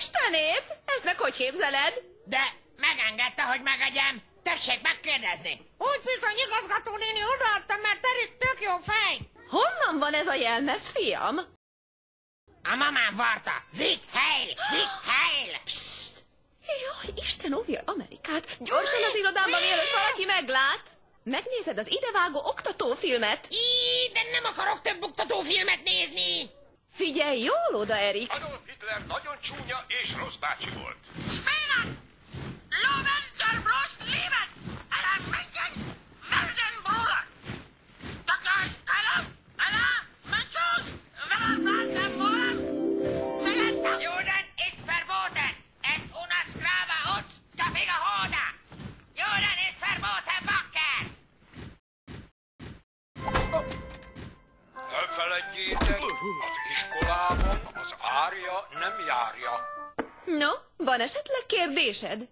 Istenét! Ezt meg hogy képzeled? De megengedte, hogy megegyem. Tessék megkérdezni. Úgy bizony, igazgató néni, odaadtam, mert Erik tök jó fej. Honnan van ez a jelmez, fiam? A mamám varta. Zik Heil! Zik Heil! Psst! Jaj, Isten óvja Amerikát! Gyorsan az irodámba, mielőtt valaki meglát! Megnézed az idevágó oktatófilmet? De nem akarok több oktatófilmet nézni. Figyelj jól oda, Erik! Adolf Hitler nagyon csúnya és rossz bácsi volt. Spelen! Loben der Brust lieben! Einen Menschen werden Bruder! Takás Keller! Alla Menschen werden Bruder! Juden ist verboten! Es unas grava uns da Fingerhoda! Juden ist verboten, Bakker! Ne feledjétek, az iskolában az árja nem járja. No, van esetleg kérdésed?